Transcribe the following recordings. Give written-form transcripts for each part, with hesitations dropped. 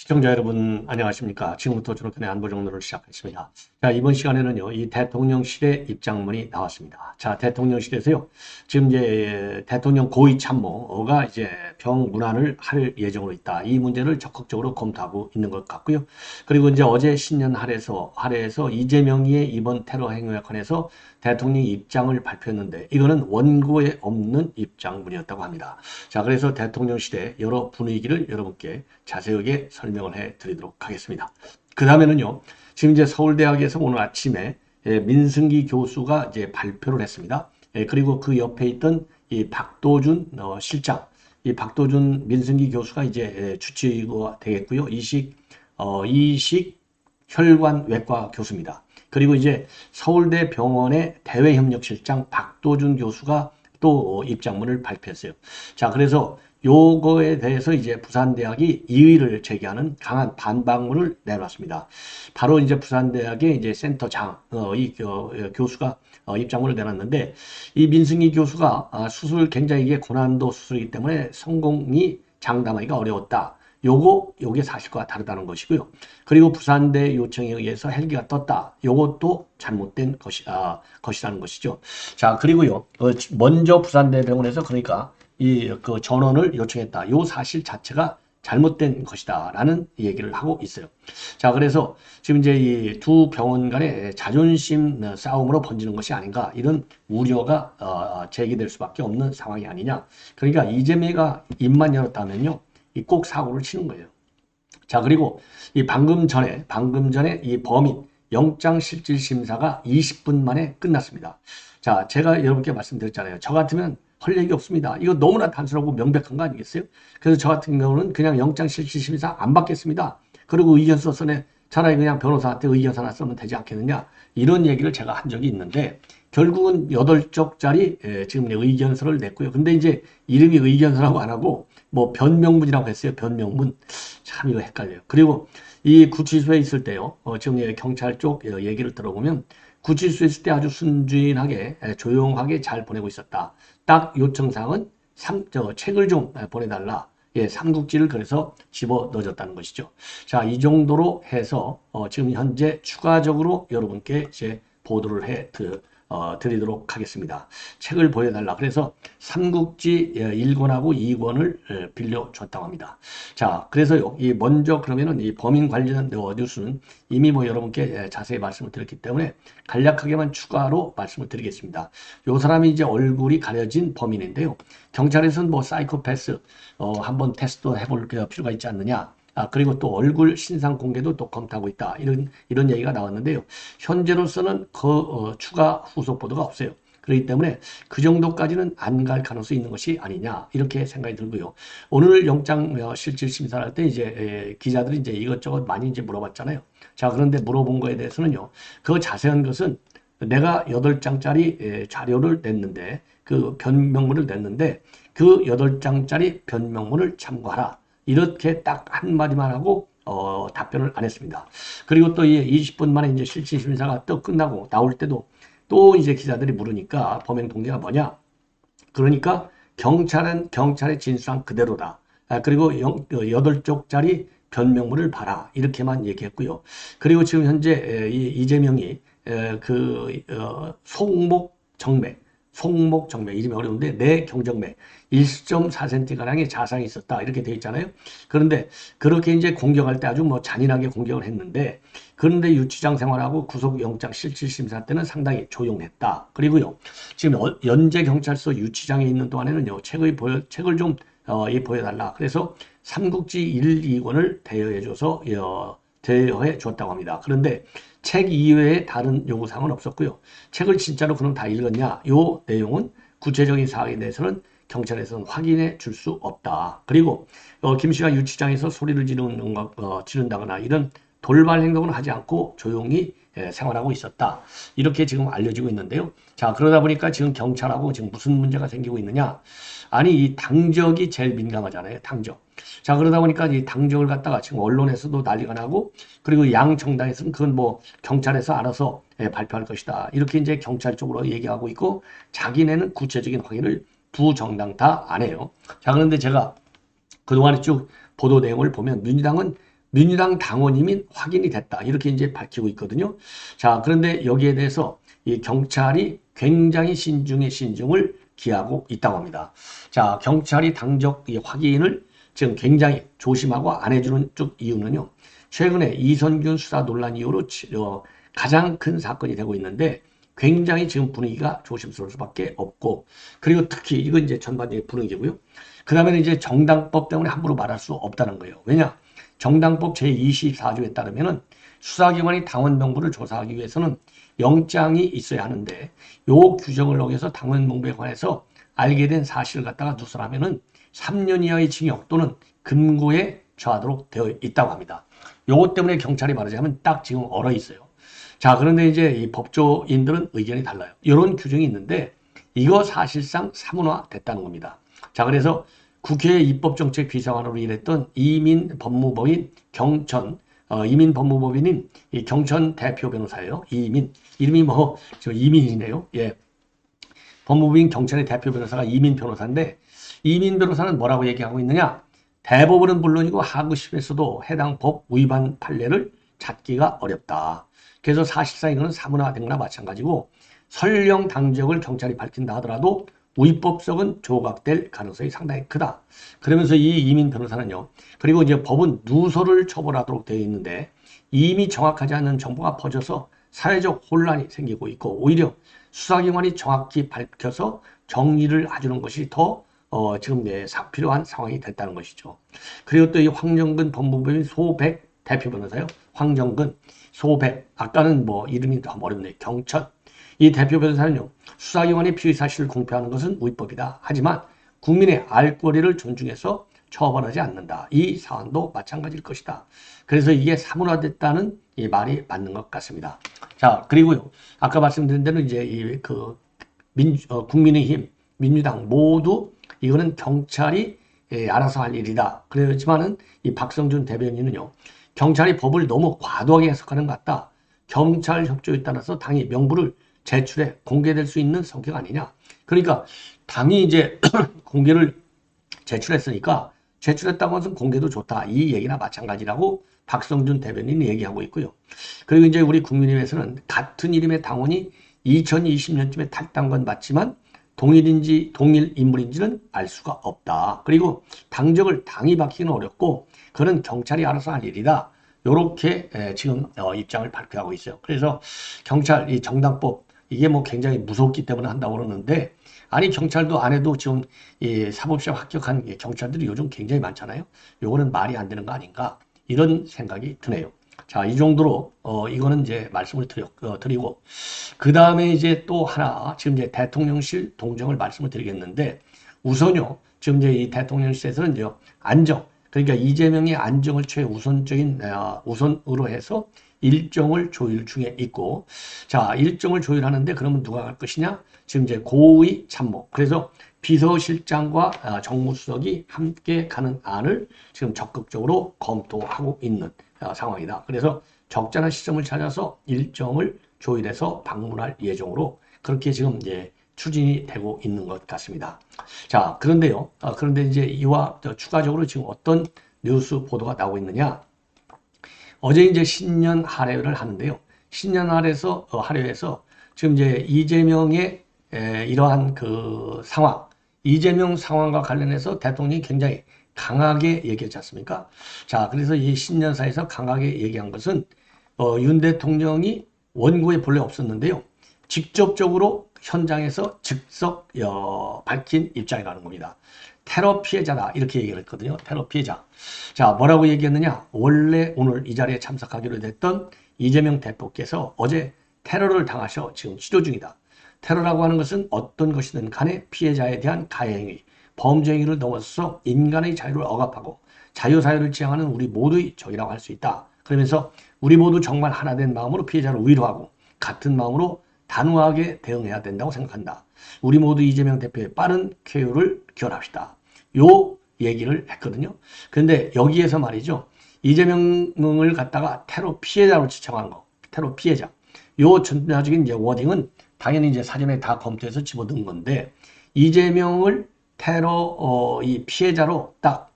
시청자 여러분 안녕하십니까. 지금부터 주로편의 안보 정도를 시작하겠습니다. 자, 이번 시간에는요, 이 대통령실의 입장문이 나왔습니다. 자, 대통령실에서요, 지금 이제 대통령 고위 참모가 이제 병문안을 할 예정으로 있다. 이 문제를 적극적으로 검토하고 있는 것 같고요. 그리고 이제 어제 신년 할애에서 이재명의 이번 테러 행위에 관해서 대통령이 입장을 발표했는데 이거는 원고에 없는 입장문이었다고 합니다. 자, 그래서 대통령실의 여러 분위기를 여러분께 자세하게 설명을 해 드리도록 하겠습니다. 그 다음에는요, 지금 이제 서울대학에서 오늘 아침에 민승기 교수가 이제 발표를 했습니다. 그리고 그 옆에 있던 이 박도준 실장, 이 박도준 민승기 교수가 이제 주치의가 되겠고요. 이식 혈관외과 교수입니다. 그리고 이제 서울대 병원의 대외협력실장 박도준 교수가 또 입장문을 발표했어요. 자, 그래서 요거에 대해서 이제 부산대학이 이의를 제기하는 강한 반박문을 내놨습니다. 바로 이제 부산대학의 이제 센터장, 교수가 입장문을 내놨는데, 이 민승희 교수가 수술 굉장히 이게 고난도 수술이기 때문에 성공이 장담하기가 어려웠다. 요게 사실과 다르다는 것이고요. 그리고 부산대 요청에 의해서 헬기가 떴다. 요것도 잘못된 것이라는 것이죠. 자, 그리고요. 먼저 부산대병원에서 그러니까 그 전원을 요청했다. 요 사실 자체가 잘못된 것이다. 라는 얘기를 하고 있어요. 자, 그래서 지금 이제 이 두 병원 간의 자존심 싸움으로 번지는 것이 아닌가. 이런 우려가 제기될 수밖에 없는 상황이 아니냐. 그러니까 이재명이가 입만 열었다면요. 꼭 사고를 치는 거예요. 자, 그리고 이 방금 전에 이 범인 영장실질심사가 20분 만에 끝났습니다. 자, 제가 여러분께 말씀드렸잖아요. 저 같으면 할 얘기 없습니다. 이거 너무나 단순하고 명백한 거 아니겠어요? 그래서 저 같은 경우는 그냥 영장실질심사 안 받겠습니다. 그리고 의견서 써내 차라리 그냥 변호사한테 의견서 하나 쓰면 되지 않겠느냐. 이런 얘기를 제가 한 적이 있는데 결국은 8쪽짜리 지금 의견서를 냈고요. 근데 이제 이름이 의견서라고 안 하고 뭐 변명문이라고 했어요. 변명문. 참 이거 헷갈려요. 그리고 이 구치소에 있을 때요. 지금 경찰 쪽 얘기를 들어보면 구치소에 있을 때 아주 순진하게 조용하게 잘 보내고 있었다. 딱 요청사항은 책을 좀 보내달라. 삼국지를 그래서 집어 넣어줬다는 것이죠. 자, 이 정도로 해서 지금 현재 추가적으로 여러분께 이제 보도를 드리도록 하겠습니다. 책을 보여달라. 그래서 삼국지 1권하고 2권을 빌려줬다고 합니다. 자, 그래서요, 먼저 그러면은 이 범인 관련 뉴스는 이미 뭐 여러분께 자세히 말씀을 드렸기 때문에 간략하게만 추가로 말씀을 드리겠습니다. 요 사람이 이제 얼굴이 가려진 범인인데요. 경찰에서는 뭐 사이코패스 한번 테스트 해볼 필요가 있지 않느냐. 그리고 또 얼굴 신상 공개도 또 검토하고 있다. 이런 얘기가 나왔는데요. 현재로서는 추가 후속 보도가 없어요. 그렇기 때문에 그 정도까지는 안 갈 가능성이 있는 것이 아니냐. 이렇게 생각이 들고요. 오늘 영장 실질 심사를 할 때 이제 기자들이 이제 이것저것 많이 이제 물어봤잖아요. 자, 그런데 물어본 거에 대해서는요. 그 자세한 것은 내가 8장짜리 자료를 냈는데 그 변명문을 냈는데 그 8장짜리 변명문을 참고하라. 이렇게 딱 한마디만 하고 답변을 안 했습니다. 그리고 또 20분 만에 이제 실질 심사가 또 끝나고 나올 때도 또 이제 기자들이 물으니까 범행 동기가 뭐냐? 그러니까 경찰의 진술한 그대로다. 그리고 8쪽짜리 변명문을 봐라. 이렇게만 얘기했고요. 그리고 지금 현재 이재명이 송목정맥 이름이 어려운데 뇌경정맥 1.4cm가량의 자상이 있었다 이렇게 되어 있잖아요. 그런데 그렇게 이제 공격할 때 아주 뭐 잔인하게 공격을 했는데 그런데 유치장 생활하고 구속영장 실질심사 때는 상당히 조용했다. 그리고요 지금 연제경찰서 유치장에 있는 동안에는요 책을 좀 보여달라. 그래서 삼국지 1, 2권을 대여해 줬다고 합니다. 그런데 책 이외에 다른 요구사항은 없었고요. 책을 진짜로 그럼 다 읽었냐? 요 내용은 구체적인 사항에 대해서는 경찰에서는 확인해 줄 수 없다. 그리고 김 씨가 유치장에서 소리를 지른다거나 이런 돌발 행동은 하지 않고 조용히 생활하고 있었다. 이렇게 지금 알려지고 있는데요. 자, 그러다 보니까 지금 경찰하고 지금 무슨 문제가 생기고 있느냐? 아니, 이 당적이 제일 민감하잖아요. 당적. 자, 그러다 보니까 이 당적을 갖다가 지금 언론에서도 난리가 나고, 그리고 양 정당에서는 그건 뭐 경찰에서 알아서 발표할 것이다. 이렇게 이제 경찰 쪽으로 얘기하고 있고, 자기네는 구체적인 확인을 두 정당 다 안 해요. 자, 그런데 제가 그동안에 쭉 보도 내용을 보면 민주당은 민주당 당원임인 확인이 됐다. 이렇게 이제 밝히고 있거든요. 자, 그런데 여기에 대해서 이 경찰이 굉장히 신중의 신중을 기하고 있다고 합니다. 자, 경찰이 당적 확인을 지금 굉장히 조심하고 안 해주는 쪽 이유는요. 최근에 이선균 수사 논란 이후로 가장 큰 사건이 되고 있는데 굉장히 지금 분위기가 조심스러울 수밖에 없고, 그리고 특히 이건 이제 전반적인 분위기고요. 그 다음에는 이제 정당법 때문에 함부로 말할 수 없다는 거예요. 왜냐? 정당법 제24조에 따르면은 수사기관이 당원 명부를 조사하기 위해서는 영장이 있어야 하는데, 요 규정을 어겨서 당원 명부에 관해서 알게 된 사실을 갖다가 누설하면은 3년 이하의 징역 또는 금고에 처하도록 되어 있다고 합니다. 요것 때문에 경찰이 말하자면 딱 지금 얼어 있어요. 자, 그런데 이제 이 법조인들은 의견이 달라요. 이런 규정이 있는데 이거 사실상 사문화 됐다는 겁니다. 자, 그래서 국회 입법정책 비서관으로 일했던 이민 법무법인 경천, 이민 법무법인인 이 경천 대표 변호사예요. 이민, 이름이 뭐, 저 이민이네요. 예. 법무부인 경찰의 대표 변호사가 이민 변호사인데, 이민 변호사는 뭐라고 얘기하고 있느냐? 대법원은 물론이고 하급심에서도 해당 법 위반 판례를 찾기가 어렵다. 그래서 사실상 이거는 사문화된 거나 마찬가지고, 설령 당적을 경찰이 밝힌다 하더라도 위법성은 조각될 가능성이 상당히 크다. 그러면서 이 이민 변호사는요. 그리고 이제 법은 누설을 처벌하도록 되어 있는데 이미 정확하지 않은 정보가 퍼져서 사회적 혼란이 생기고 있고, 오히려 수사기관이 정확히 밝혀서 정리를 해주는 것이 더 지금 필요한 상황이 됐다는 것이죠. 그리고 또 이 황정근 법무부인 소백 대표 변호사요. 황정근, 소백, 아까는 뭐 이름이 좀 어렵네요. 경천. 이 대표 변호사는요. 수사기관이 피의 사실을 공표하는 것은 위법이다. 하지만 국민의 알 권리를 존중해서 처벌하지 않는다. 이 사안도 마찬가지일 것이다. 그래서 이게 사문화됐다는 이 말이 맞는 것 같습니다. 자, 그리고요. 아까 말씀드린 대로 이제 국민의힘, 민주당 모두 이거는 경찰이 알아서 할 일이다. 그렇지만은 이 박성준 대변인은요. 경찰이 법을 너무 과도하게 해석하는 것 같다. 경찰 협조에 따라서 당이 명부를 제출해 공개될 수 있는 성격 아니냐. 그러니까 당이 이제 공개를 제출했으니까 제출했다고 해서 공개도 좋다. 이 얘기나 마찬가지라고 박성준 대변인이 얘기하고 있고요. 그리고 이제 우리 국민의힘에서는 같은 이름의 당원이 2020년쯤에 탈당한 건 맞지만 동일 인물인지는 알 수가 없다. 그리고 당적을 당이 밝히기는 어렵고 그는 경찰이 알아서 할 일이다. 요렇게 지금 입장을 발표하고 있어요. 그래서 경찰 이 정당법 이게 뭐 굉장히 무섭기 때문에 한다고 그러는데, 아니 경찰도 안 해도 지금 이 사법시험 합격한 경찰들이 요즘 굉장히 많잖아요. 요거는 말이 안 되는 거 아닌가 이런 생각이 드네요. 자, 이 정도로 이거는 이제 말씀을 드리고, 그 다음에 이제 또 하나 지금 이제 대통령실 동정을 말씀을 드리겠는데, 우선요 지금 이제 이 대통령실에서는 이제 안정, 그러니까 이재명의 안정을 최우선적인 우선으로 해서 일정을 조율 중에 있고, 자, 일정을 조율하는데 그러면 누가 갈 것이냐? 지금 이제 고위 참모, 그래서 비서실장과 정무수석이 함께 가는 안을 지금 적극적으로 검토하고 있는 상황이다. 그래서 적절한 시점을 찾아서 일정을 조율해서 방문할 예정으로 그렇게 지금 이제 추진이 되고 있는 것 같습니다. 자, 그런데요. 그런데 이제 이와 추가적으로 지금 어떤 뉴스 보도가 나오고 있느냐? 어제 이제 신년 할애를 하는데요. 신년 할애에서 지금 이제 이재명의 이러한 그 상황, 이재명 상황과 관련해서 대통령이 굉장히 강하게 얘기했지 않습니까? 자, 그래서 이 신년사에서 강하게 얘기한 것은 윤 대통령이 원고에 본래 없었는데요. 직접적으로 현장에서 즉석 밝힌 입장이라는 겁니다. 테러 피해자다 이렇게 얘기를 했거든요. 테러 피해자. 자, 뭐라고 얘기했느냐? 원래 오늘 이 자리에 참석하기로 됐던 이재명 대표께서 어제 테러를 당하셔 지금 치료 중이다. 테러라고 하는 것은 어떤 것이든 간에 피해자에 대한 가해행위, 범죄행위를 넘어서서 인간의 자유를 억압하고 자유사회를 지향하는 우리 모두의 적이라고 할 수 있다. 그러면서 우리 모두 정말 하나된 마음으로 피해자를 위로하고 같은 마음으로 단호하게 대응해야 된다고 생각한다. 우리 모두 이재명 대표의 빠른 쾌유를 기원합시다. 요 얘기를 했거든요. 그런데 여기에서 말이죠. 이재명을 갖다가 테러 피해자로 지칭한 거. 테러 피해자. 요 전체적인 이제 워딩은 당연히 이제 사전에 다 검토해서 집어넣은 건데, 이재명을 테러 이 피해자로 딱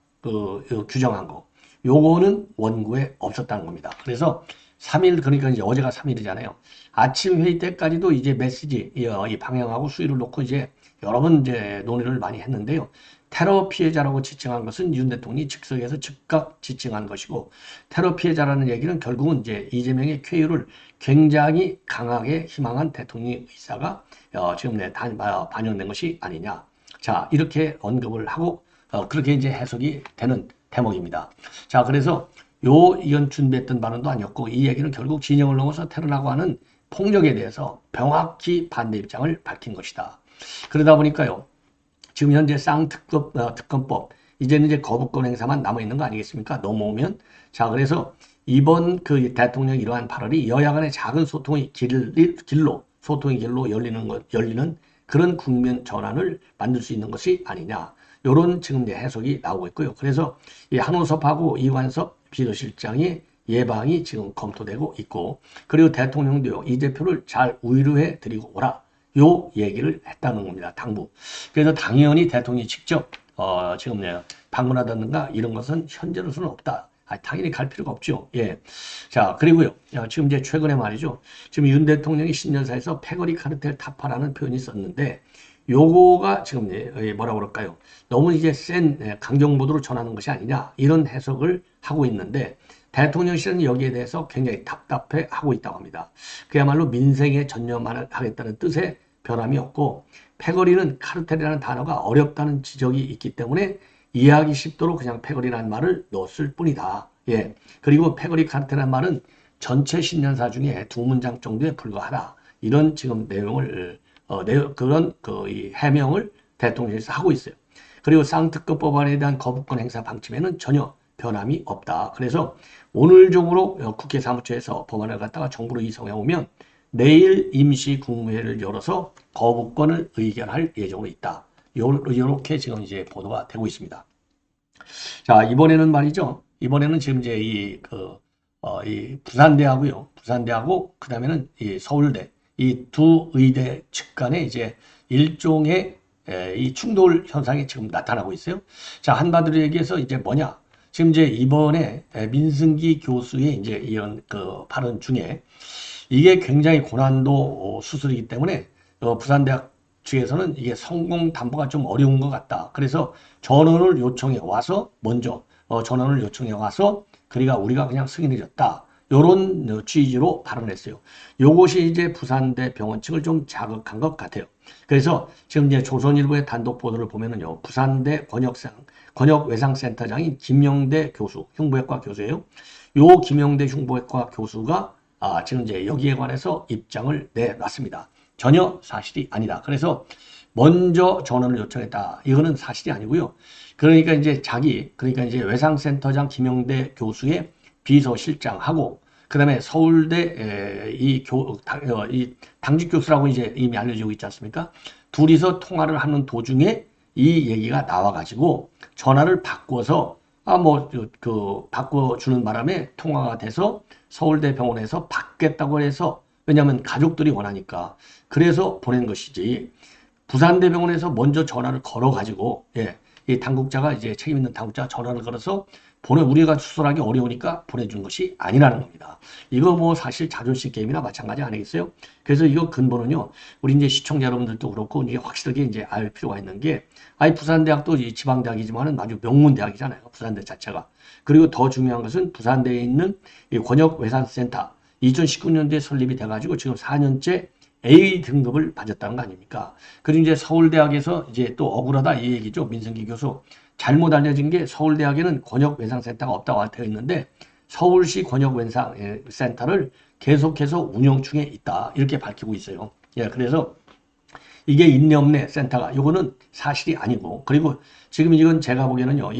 규정한 거. 요거는 원고에 없었다는 겁니다. 그래서 3일, 그러니까 이제 어제가 3일이잖아요. 아침 회의 때까지도 이제 메시지, 이 방향하고 수위를 놓고 이제 여러 번 이제 논의를 많이 했는데요. 테러 피해자라고 지칭한 것은 윤 대통령이 즉석에서 즉각 지칭한 것이고, 테러 피해자라는 얘기는 결국은 이제 이재명의 쾌유를 굉장히 강하게 희망한 대통령의 의사가 지금 반영된 것이 아니냐. 자, 이렇게 언급을 하고 그렇게 이제 해석이 되는 대목입니다. 자, 그래서 이건 준비했던 발언도 아니었고, 이 얘기는 결국 진영을 넘어서 테러라고 하는 폭력에 대해서 명확히 반대 입장을 밝힌 것이다. 그러다 보니까요, 지금 현재 특검법, 이제는 이제 거부권 행사만 남아있는 거 아니겠습니까? 넘어오면. 자, 그래서 이번 그 대통령 이러한 발언이 여야 간의 작은 소통의 소통의 길로 열리는 그런 국면 전환을 만들 수 있는 것이 아니냐. 요런 지금 이제 해석이 나오고 있고요. 그래서 이 한호섭하고 이관섭 비서실장의 예방이 지금 검토되고 있고, 그리고 대통령도요, 이 대표를 잘 위로해 드리고 오라. 요 얘기를 했다는 겁니다. 당부. 그래서 당연히 대통령이 직접 지금 방문하다든가 이런 것은 현재로서는 없다. 당연히 갈 필요가 없죠. 예. 자, 그리고요. 지금 이제 최근에 말이죠. 지금 윤 대통령이 신년사에서 패거리 카르텔 타파라는 표현이 있었는데, 요거가 지금 뭐라 그럴까요? 너무 이제 센 강경보도로 전하는 것이 아니냐, 이런 해석을 하고 있는데, 대통령실은 여기에 대해서 굉장히 답답해 하고 있다고 합니다. 그야말로 민생에 전념을 하겠다는 뜻의 변함이 없고, 패거리는 카르텔이라는 단어가 어렵다는 지적이 있기 때문에 이해하기 쉽도록 그냥 패거리라는 말을 넣었을 뿐이다. 예. 그리고 패거리 카르텔이라는 말은 전체 신년사 중에 2문장 정도에 불과하다. 이런 지금 내용을 그런 이 해명을 대통령실에서 하고 있어요. 그리고 쌍특검 법안에 대한 거부권 행사 방침에는 전혀 변함이 없다. 그래서 오늘 중으로 국회 사무처에서 법안을 갖다가 정부로 이송해 오면 내일 임시 국무회의를 열어서 거부권을 의결할 예정으로 있다. 이렇게 지금 이제 보도가 되고 있습니다. 자, 이번에는 말이죠. 이번에는 지금 이제 이 부산대하고요. 부산대하고 그다음에는 이 서울대, 이 두 의대 측 간에 이제 일종의 이 충돌 현상이 지금 나타나고 있어요. 자, 한마디로 얘기해서 이제 뭐냐? 지금 이제 이번에 민승기 교수의 이제 이런 그 발언 중에 이게 굉장히 고난도 수술이기 때문에 부산대학 측에서는 이게 성공 담보가 좀 어려운 것 같다. 그래서 전원을 요청해 와서 먼저 전원을 요청해 와서 그러니까 우리가 그냥 승인해줬다. 요런 취지로 발언했어요. 요것이 이제 부산대 병원 측을 좀 자극한 것 같아요. 그래서 지금 이제 조선일보의 단독 보도를 보면은요, 부산대 권역외상센터장인 김영대 교수, 흉부외과 교수예요. 요 김영대 흉부외과 교수가 지금 이제 여기에 관해서 입장을 내놨습니다. 전혀 사실이 아니다. 그래서 먼저 전원을 요청했다. 이거는 사실이 아니고요. 그러니까 이제 외상센터장 김영대 교수의 비서실장하고 그다음에 서울대 이 당직 교수라고 이제 이미 알려지고 있지 않습니까? 둘이서 통화를 하는 도중에 이 얘기가 나와가지고 전화를 바꿔서 바꿔주는 바람에 통화가 돼서 서울대 병원에서 받겠다고 해서, 왜냐하면 가족들이 원하니까 그래서 보낸 것이지, 부산대병원에서 먼저 전화를 걸어가지고 이 당국자가 이제 책임 있는 당국자가 전화를 걸어서 우리가 수술하기 어려우니까 보내준 것이 아니라는 겁니다. 이거 뭐 사실 자존심 게임이나 마찬가지 아니겠어요? 그래서 이거 근본은요, 우리 이제 시청자 여러분들도 그렇고 이제 확실하게 이제 알 필요가 있는 게, 부산대학도 지방대학이지만은 아주 명문대학이잖아요. 부산대 자체가. 그리고 더 중요한 것은 부산대에 있는 이 권역외상센터 2019년도에 설립이 돼가지고 지금 4년째 A 등급을 받았다는 거 아닙니까? 그리고 이제 서울대학에서 이제 또 억울하다 이 얘기죠. 민승기 교수. 잘못 알려진 게 서울대학에는 권역외상센터가 없다고 되어 있는데 서울시 권역외상센터를 계속해서 운영 중에 있다. 이렇게 밝히고 있어요. 예, 그래서 이게 있네 없네 센터가 요거는 사실이 아니고, 그리고 지금 이건 제가 보기에는요,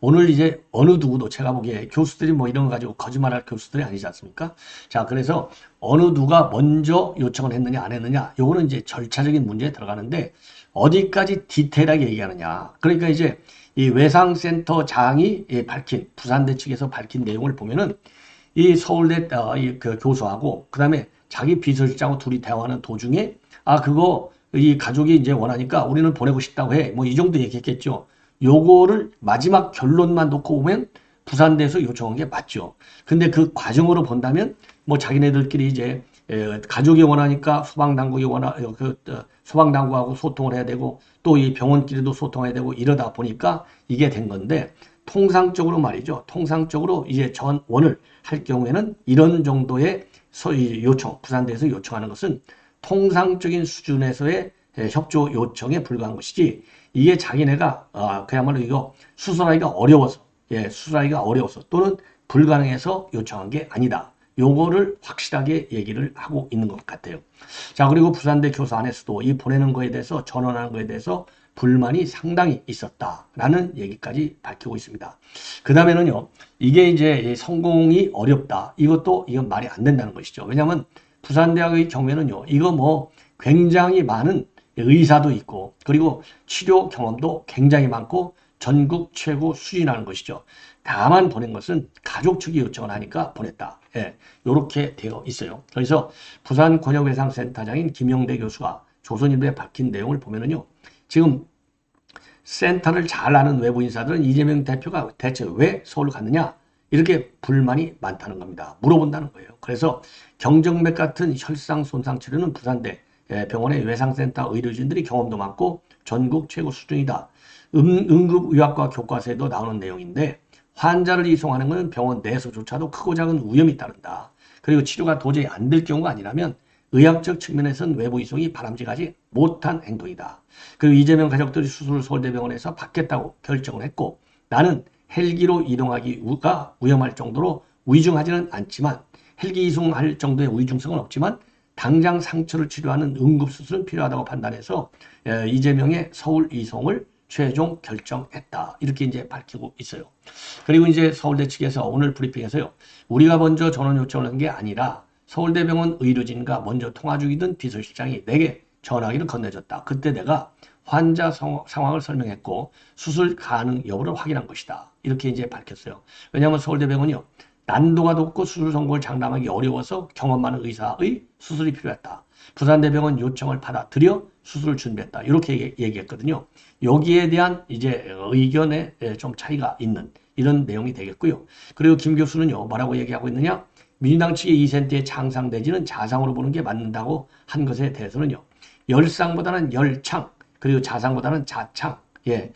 오늘 이제 어느 누구도 제가 보기에 교수들이 뭐 이런 거 가지고 거짓말할 교수들이 아니지 않습니까? 자, 그래서 어느 누가 먼저 요청을 했느냐 안 했느냐 요거는 이제 절차적인 문제에 들어가는데 어디까지 디테일하게 얘기하느냐. 그러니까 이제 이 외상센터장이 밝힌, 부산대 측에서 밝힌 내용을 보면은 이 서울대 그 교수하고 그다음에 자기 비서실장하고 둘이 대화하는 도중에 그거 이 가족이 이제 원하니까 우리는 보내고 싶다고 해. 뭐 이 정도 얘기했겠죠. 요거를 마지막 결론만 놓고 보면 부산대에서 요청한 게 맞죠. 근데 그 과정으로 본다면 뭐 자기네들끼리 이제 가족이 원하니까 소방당국하고 소통을 해야 되고 또 이 병원끼리도 소통해야 되고 이러다 보니까 이게 된 건데 통상적으로 말이죠. 통상적으로 이제 전원을 할 경우에는 이런 정도의 소위 요청, 부산대에서 요청하는 것은 통상적인 수준에서의 협조 요청에 불과한 것이지 이게 자기네가 그야말로 이거 수술하기가 어려워서 수술하기가 어려워서 또는 불가능해서 요청한 게 아니다. 요거를 확실하게 얘기를 하고 있는 것 같아요. 자, 그리고 부산대 교수 안에서도 이 보내는 거에 대해서 전원하는 거에 대해서 불만이 상당히 있었다라는 얘기까지 밝히고 있습니다. 그 다음에는요, 이게 이제 성공이 어렵다. 이건 말이 안 된다는 것이죠. 왜냐하면 부산대학의 경우에는요, 이거 뭐 굉장히 많은 의사도 있고, 그리고 치료 경험도 굉장히 많고, 전국 최고 수준이라는 것이죠. 다만 보낸 것은 가족 측이 요청을 하니까 보냈다. 예, 이렇게 되어 있어요. 그래서 부산권역외상센터장인 김영대 교수가 조선일보에 밝힌 내용을 보면은요, 지금 센터를 잘 아는 외부 인사들은 이재명 대표가 대체 왜 서울 갔느냐? 이렇게 불만이 많다는 겁니다. 물어본다는 거예요. 그래서 경정맥 같은 혈상 손상 치료는 부산대 병원의 외상센터 의료진들이 경험도 많고 전국 최고 수준이다. 응급의학과 교과서에도 나오는 내용인데 환자를 이송하는 것은 병원 내에서조차도 크고 작은 위험이 따른다. 그리고 치료가 도저히 안 될 경우가 아니라면 의학적 측면에서는 외부 이송이 바람직하지 못한 행동이다. 그리고 이재명 가족들이 수술을 서울대병원에서 받겠다고 결정을 했고 나는 헬기로 이동하기가 위험할 정도로 위중하지는 않지만 헬기 이송할 정도의 위중성은 없지만 당장 상처를 치료하는 응급수술은 필요하다고 판단해서 이재명의 서울 이송을 최종 결정했다. 이렇게 이제 밝히고 있어요. 그리고 이제 서울대 측에서 오늘 브리핑에서요. 우리가 먼저 전원 요청을 한 게 아니라 서울대병원 의료진과 먼저 통화 중이던 비서실장이 내게 전화기를 건네줬다. 그때 내가 환자 상황을 설명했고 수술 가능 여부를 확인한 것이다. 이렇게 이제 밝혔어요. 왜냐하면 서울대병원이요. 난도가 높고 수술 성공을 장담하기 어려워서 경험 많은 의사의 수술이 필요했다. 부산대병원 요청을 받아들여 수술을 준비했다. 이렇게 얘기했거든요. 여기에 대한 이제 의견에 좀 차이가 있는 이런 내용이 되겠고요. 그리고 김 교수는요. 뭐라고 얘기하고 있느냐? 민주당 측의 2센트의 창상 내지는 자상으로 보는 게 맞는다고 한 것에 대해서는요. 열상보다는 열창, 그리고 자상보다는 자창. 예,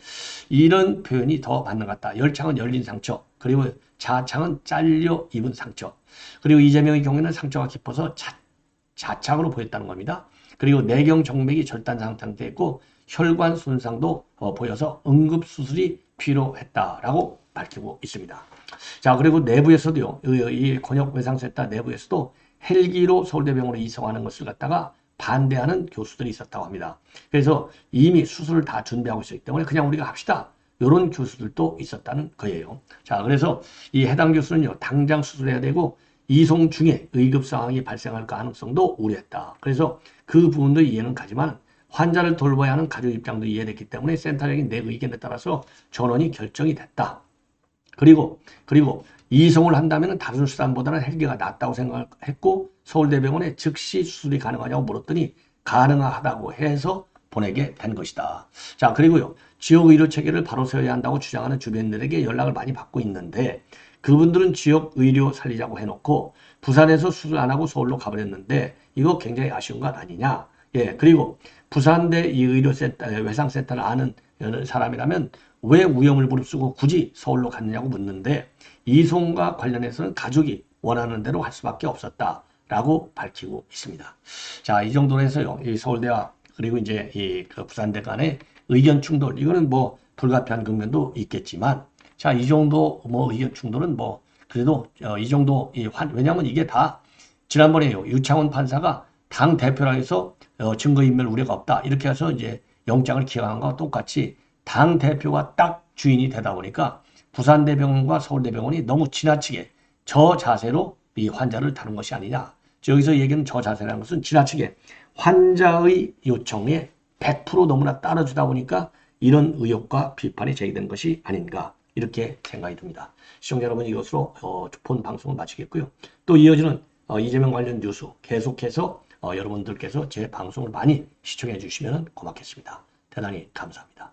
이런 표현이 더 맞는 것 같다. 열창은 열린 상처, 그리고 자창은 잘려 입은 상처. 그리고 이재명의 경우에는 상처가 깊어서 자창으로 보였다는 겁니다. 그리고 내경 정맥이 절단 상태였고 혈관 손상도 보여서 응급수술이 필요했다라고 밝히고 있습니다. 자, 그리고 내부에서도요, 이 권역외상센터 내부에서도 헬기로 서울대병원으로 이송하는 것을 갖다가 반대하는 교수들이 있었다고 합니다. 그래서 이미 수술을 다 준비하고 있었기 때문에 그냥 우리가 합시다. 이런 교수들도 있었다는 거예요. 자, 그래서 이 해당 교수는요, 당장 수술해야 되고 이송 중에 의급 상황이 발생할 가능성도 우려했다. 그래서 그 부분도 이해는 가지만 환자를 돌봐야 하는 가족 입장도 이해됐기 때문에 센터장인 내 의견에 따라서 전원이 결정이 됐다. 그리고 이송을 한다면 다른 수단보다는 헬기가 낫다고 생각했고 서울대병원에 즉시 수술이 가능하냐고 물었더니 가능하다고 해서 보내게 된 것이다. 자, 그리고요. 지역 의료 체계를 바로 세워야 한다고 주장하는 주변들에게 연락을 많이 받고 있는데 그분들은 지역 의료 살리자고 해놓고 부산에서 수술 안 하고 서울로 가버렸는데 이거 굉장히 아쉬운 것 아니냐. 예, 그리고 부산대 이 의료센터, 외상센터를 아는 사람이라면 왜 위험을 무릅쓰고 굳이 서울로 갔느냐고 묻는데 이송과 관련해서는 가족이 원하는 대로 할 수밖에 없었다라고 밝히고 있습니다. 자, 이 정도로 해서요. 이 서울대와 그리고 이제 그 부산대 간의 의견 충돌 이거는 뭐 불가피한 국면도 있겠지만 자, 이 정도 뭐 의견 충돌은 뭐 그래도 이 정도 왜냐하면 이게 다 지난번에요. 유창훈 판사가 당 대표라 해서 증거인멸 우려가 없다 이렇게 해서 이제 영장을 기각한 거와 똑같이 당 대표가 딱 주인이 되다 보니까 부산대병원과 서울대병원이 너무 지나치게 저 자세로 이 환자를 다룬 것이 아니냐. 여기서 얘기하는 저 자세라는 것은 지나치게 환자의 요청에 100% 너무나 따라주다 보니까 이런 의혹과 비판이 제기된 것이 아닌가 이렇게 생각이 듭니다. 시청자 여러분 이것으로 본 방송을 마치겠고요. 또 이어지는 이재명 관련 뉴스 계속해서 여러분들께서 제 방송을 많이 시청해 주시면 고맙겠습니다. 대단히 감사합니다.